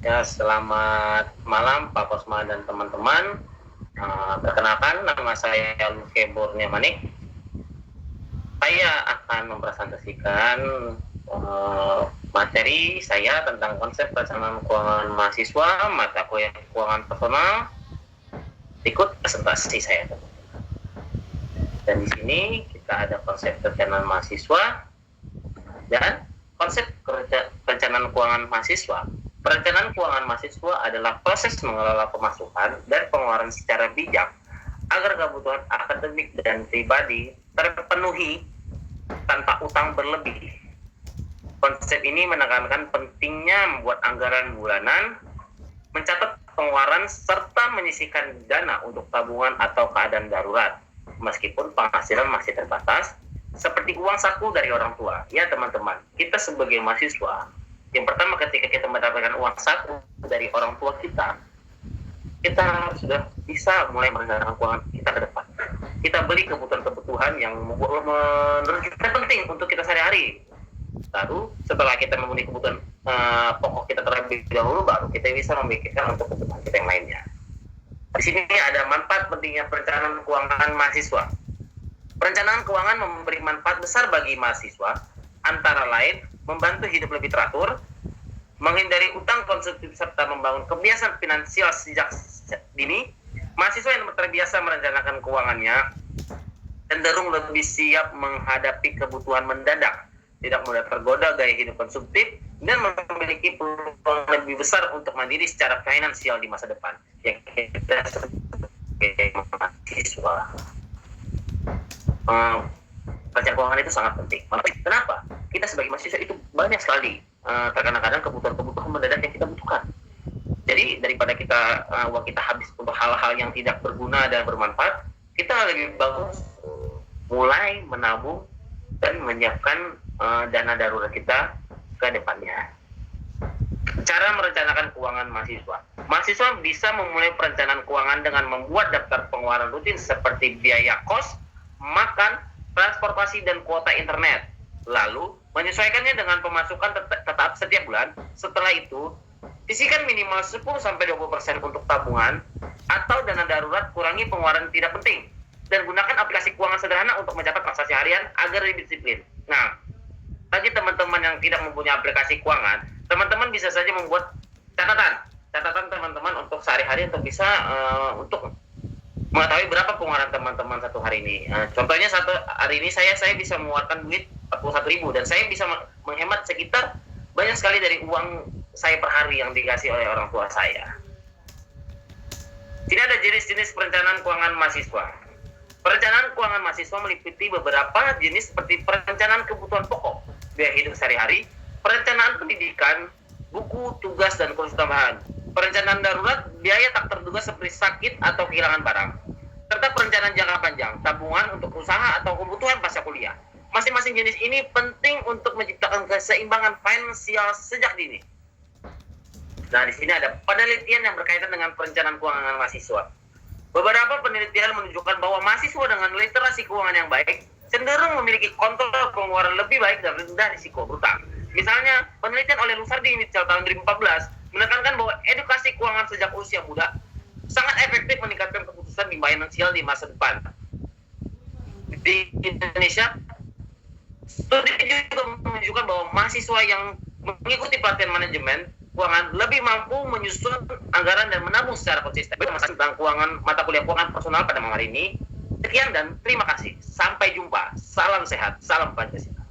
Ya, selamat malam Pak Kosma dan teman-teman. Perkenalkan, nama saya Luke Bornea Manik. Saya akan mempresentasikan materi saya tentang konsep perencanaan keuangan mahasiswa, mata kuliah keuangan personal. Ikut presentasi saya. Dan di sini kita ada konsep perencanaan mahasiswa dan konsep perencanaan keuangan mahasiswa. Perencanaan keuangan mahasiswa adalah proses mengelola pemasukan dan pengeluaran secara bijak agar kebutuhan akademik dan pribadi terpenuhi tanpa utang berlebih. Konsep ini menekankan pentingnya membuat anggaran bulanan, mencatat pengeluaran, serta menyisihkan dana untuk tabungan atau keadaan darurat, meskipun penghasilan masih terbatas, seperti uang saku dari orang tua. Ya teman-teman, kita sebagai mahasiswa, yang pertama ketika kita mendapatkan uang saku dari orang tua kita sudah bisa mulai merencanakan keuangan kita ke depan. Kita beli kebutuhan-kebutuhan yang menurut kita penting untuk kita sehari-hari. Lalu setelah kita memenuhi kebutuhan pokok kita terlebih dahulu, baru kita bisa memikirkan untuk kebutuhan kita yang lainnya. Di sini ada manfaat pentingnya perencanaan keuangan mahasiswa. Perencanaan keuangan memberi manfaat besar bagi mahasiswa, antara lain membantu hidup lebih teratur, menghindari utang konsumtif, serta membangun kebiasaan finansial sejak dini. Mahasiswa yang terbiasa merencanakan keuangannya cenderung lebih siap menghadapi kebutuhan mendadak, tidak mudah tergoda gaya hidup konsumtif, dan memiliki peluang lebih besar untuk mandiri secara finansial di masa depan. Yang kita sebagai mahasiswa, perencanaan keuangan itu sangat penting. Kenapa? Kita sebagai mahasiswa itu banyak sekali terkadang-kadang kebutuhan-kebutuhan mendadak yang kita butuhkan. Jadi daripada uang kita habis untuk hal-hal yang tidak berguna dan bermanfaat, kita lebih bagus mulai menabung dan menyiapkan dana darurat kita ke depannya. Cara merencanakan keuangan mahasiswa. Mahasiswa bisa memulai perencanaan keuangan dengan membuat daftar pengeluaran rutin seperti biaya kos, makan, transportasi, dan kuota internet. Lalu menyesuaikannya dengan pemasukan tetap setiap bulan. Setelah itu, sisihkan minimal 10-20% untuk tabungan atau dana darurat, kurangi pengeluaran tidak penting, dan gunakan aplikasi keuangan sederhana untuk mencatat transaksi harian agar lebih disiplin. Nah, bagi teman-teman yang tidak mempunyai aplikasi keuangan, teman-teman bisa saja membuat catatan teman-teman untuk sehari-hari untuk bisa untuk mengetahui berapa pengeluaran teman-teman satu hari ini. Contohnya satu hari ini saya bisa mengeluarkan duit 41.000 dan saya bisa menghemat sekitar banyak sekali dari uang saya per hari yang dikasih oleh orang tua saya. Sini ada jenis-jenis perencanaan keuangan mahasiswa. Perencanaan keuangan mahasiswa meliputi beberapa jenis seperti perencanaan kebutuhan pokok, biaya hidup sehari-hari, perencanaan pendidikan, buku, tugas, dan kursus tambahan, perencanaan darurat, biaya tak terduga seperti sakit atau kehilangan barang, serta perencanaan jangka panjang, tabungan untuk usaha atau kebutuhan pasca kuliah. Masing-masing jenis ini penting untuk menciptakan keseimbangan finansial sejak dini. Nah, di sini ada penelitian yang berkaitan dengan perencanaan keuangan mahasiswa. Beberapa penelitian menunjukkan bahwa mahasiswa dengan literasi keuangan yang baik cenderung memiliki kontrol pengeluaran lebih baik dan rendah risiko berutang. Misalnya, penelitian oleh Lusardi Mitchell tahun 2014 menekankan bahwa edukasi keuangan sejak usia muda sangat efektif meningkatkan keputusan di finansial di masa depan. Di Indonesia, studi juga menunjukkan bahwa mahasiswa yang mengikuti pelatihan manajemen keuangan lebih mampu menyusun anggaran dan menabung secara konsisten. Bermasalah tentang mata kuliah keuangan personal pada malam hari ini. Sekian dan terima kasih. Sampai jumpa. Salam sehat. Salam Pancasila.